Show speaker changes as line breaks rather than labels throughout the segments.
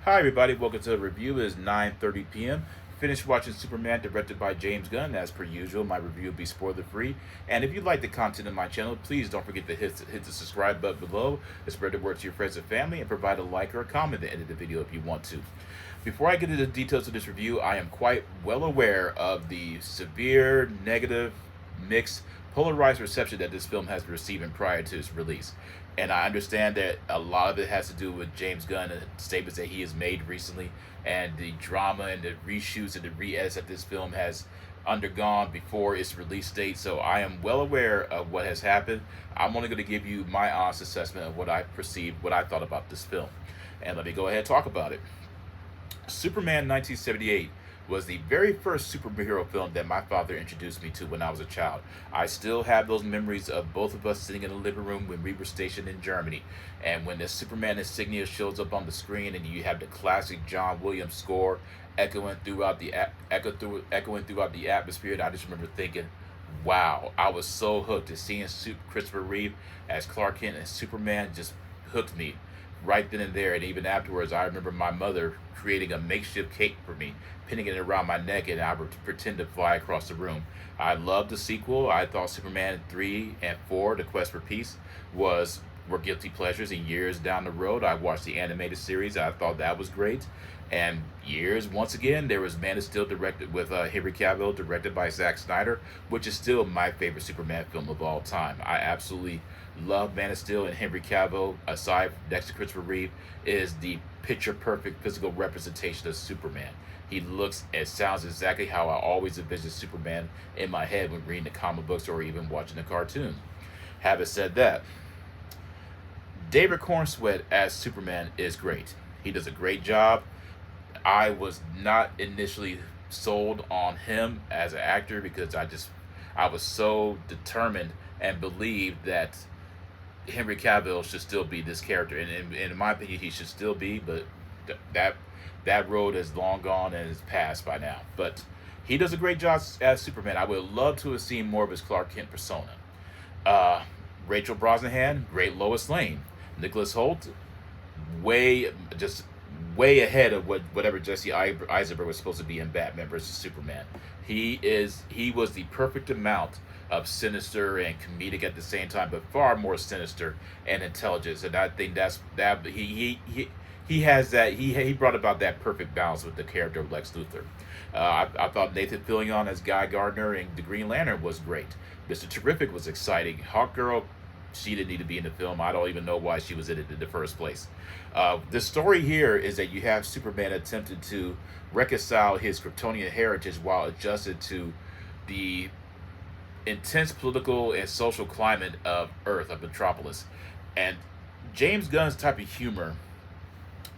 Hi everybody, welcome to the review. It is 9:30 p.m. Finished watching Superman, directed by James Gunn. As per usual, my review will be spoiler free. And if you like the content of my channel, please don't forget to hit the subscribe button below to spread the word to your friends and family, and provide a like or a comment at the end of the video if you want to. Before I get into the details of this review, I am quite well aware of the severe, negative, mixed, polarized reception that this film has been receiving prior to its release. And I understand that a lot of it has to do with James Gunn and statements that he has made recently, and the drama and the reshoots and the re-edits that this film has undergone before its release date. So I am well aware of what has happened. I'm only going to give you my honest assessment of what I perceived, what I thought about this film. And let me go ahead and talk about it. Superman 1978 was the very first superhero film that my father introduced me to when I was a child. I still have those memories of both of us sitting in the living room when we were stationed in Germany. And when the Superman insignia shows up on the screen and you have the classic John Williams score echoing throughout echoing throughout the atmosphere, and I just remember thinking, wow, I was so hooked. To seeing Christopher Reeve as Clark Kent and Superman just hooked me right then and there. And even afterwards, I remember my mother creating a makeshift cape for me, pinning it around my neck, and I would pretend to fly across the room. I loved the sequel. I thought Superman 3 and 4, The Quest for Peace, were guilty pleasures. And years down the road, I watched the animated series. I thought that was great. And years, once again, there was Man of Steel, directed with Henry Cavill, directed by Zack Snyder, which is still my favorite Superman film of all time. I absolutely love Man of Steel, and Henry Cavill, aside next to Christopher Reeve, is the picture perfect physical representation of Superman. He looks and sounds exactly how I always envisioned Superman in my head when reading the comic books or even watching the cartoon. Having said that, David Corenswet as Superman is great. He does a great job. I was not initially sold on him as an actor because I was so determined and believed that Henry Cavill should still be this character, and in my opinion, he should still be. But that road is long gone and is past by now. But he does a great job as Superman. I would love to have seen more of his Clark Kent persona. Uh, Rachel Brosnahan, great Lois Lane. Nicholas Hoult, way just way ahead of whatever Jesse Eisenberg was supposed to be in Batman versus Superman. He was the perfect amount of sinister and comedic at the same time, but far more sinister and intelligence. And I think that he has that he brought about that perfect balance with the character of Lex Luthor. I thought Nathan Fillion as Guy Gardner and the Green Lantern was great. Mr. Terrific was exciting. Hawkgirl, she didn't need to be in the film. I don't even know why she was in it in the first place. The story here is that you have Superman attempting to reconcile his Kryptonian heritage while adjusted to the intense political and social climate of Earth, of Metropolis. And James Gunn's type of humor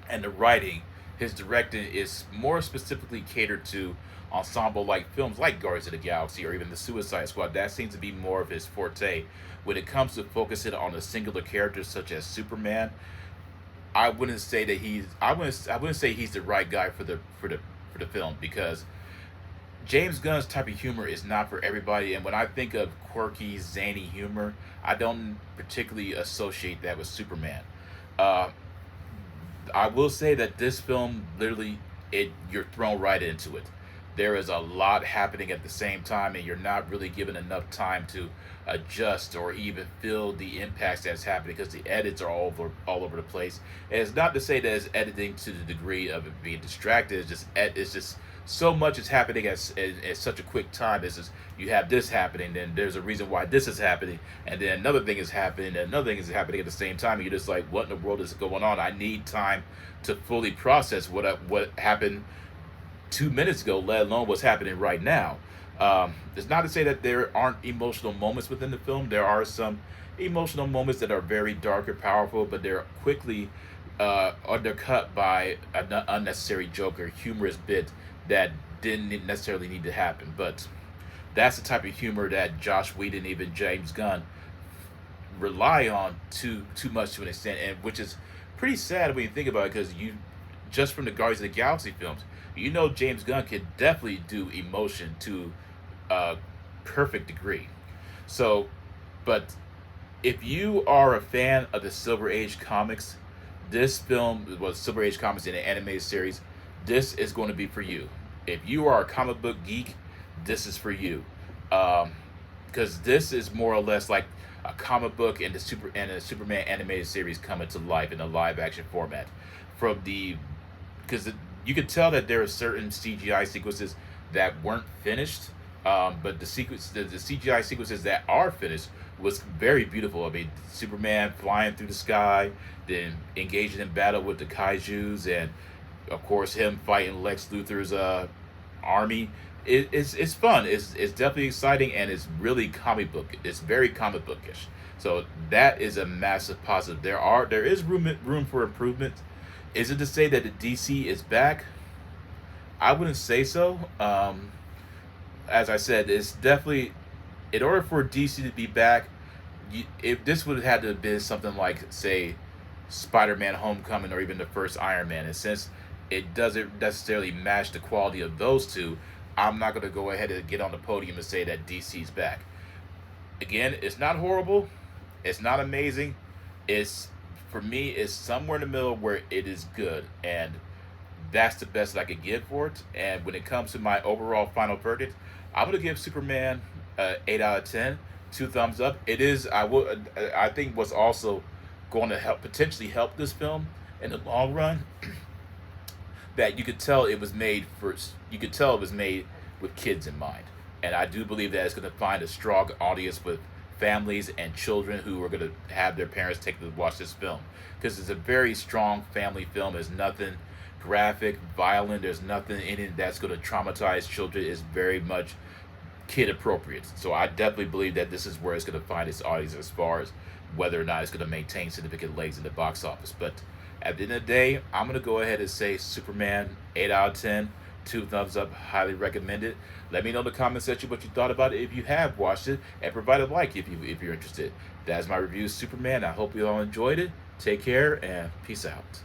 and the writing, his directing is more specifically catered to ensemble like films like Guardians of the Galaxy or even the Suicide Squad. That seems to be more of his forte. When it comes to focusing on a singular character such as Superman, I wouldn't say that I wouldn't say he's the right guy for the film, because James Gunn's type of humor is not for everybody. And when I think of quirky, zany humor, I don't particularly associate that with Superman. Uh, I will say that this film literally, you're thrown right into it. There is a lot happening at the same time, and you're not really given enough time to adjust or even feel the impacts that's happening, because the edits are all over the place. And it's not to say that it's editing to the degree of it being distracted. It's just so much is happening at such a quick time. It's just, you have this happening, then there's a reason why this is happening, and then another thing is happening, and another thing is happening at the same time. And you're just like, what in the world is going on? I need time to fully process what happened 2 minutes ago, let alone what's happening right now. It's not to say that there aren't emotional moments within the film. There are some emotional moments that are very dark and powerful, but they're quickly undercut by an unnecessary joke or humorous bit that didn't necessarily need to happen. But that's the type of humor that Josh Whedon, even James Gunn, rely on too much to an extent, and which is pretty sad when you think about it, because you just from the Guardians of the Galaxy films, you know James Gunn could definitely do emotion to a perfect degree. So, but if you are a fan of the Silver Age comics, this film was Silver Age Comics in an animated series. This is going to be for you. If you are a comic book geek, this is for you. Because this is more or less like a comic book and a Superman animated series coming to life in a live action format. From the because you could tell that there are certain CGI sequences that weren't finished, but the CGI sequences that are finished was very beautiful. I mean, Superman flying through the sky, then engaging in battle with the kaiju's, and of course him fighting Lex Luthor's army. It's fun. It's definitely exciting, and it's really comic book. It's very comic bookish. So that is a massive positive. There is room for improvement. Is it to say that the DC is back? I wouldn't say so. As I said, it's definitely, in order for DC to be back, if this would have had to have been something like, say, Spider-Man Homecoming or even the first Iron Man, and since it doesn't necessarily match the quality of those two, I'm not going to go ahead and get on the podium and say that DC's back. Again, it's not horrible. It's not amazing. For me, it's somewhere in the middle where it is good, and that's the best that I could give for it. And when it comes to my overall final verdict, I'm gonna give Superman 8 out of 10, 2 thumbs up. It is, I think, what's also going to potentially help this film in the long run, that you could tell it was made with kids in mind, and I do believe that it's going to find a strong audience with families and children who are going to have their parents take to watch this film, because it's a very strong family film. There's nothing graphic, violent. There's nothing in it that's going to traumatize children. It's very much kid appropriate. So I definitely believe that this is where it's going to find its audience as far as whether or not it's going to maintain significant legs in the box office. But at the end of the day, I'm going to go ahead and say Superman 8 out of 10, 2 thumbs up, highly recommend it. Let me know in the comment section what you thought about it if you have watched it, and provide a like if you're interested. That's my review of Superman. I hope you all enjoyed it. Take care and peace out.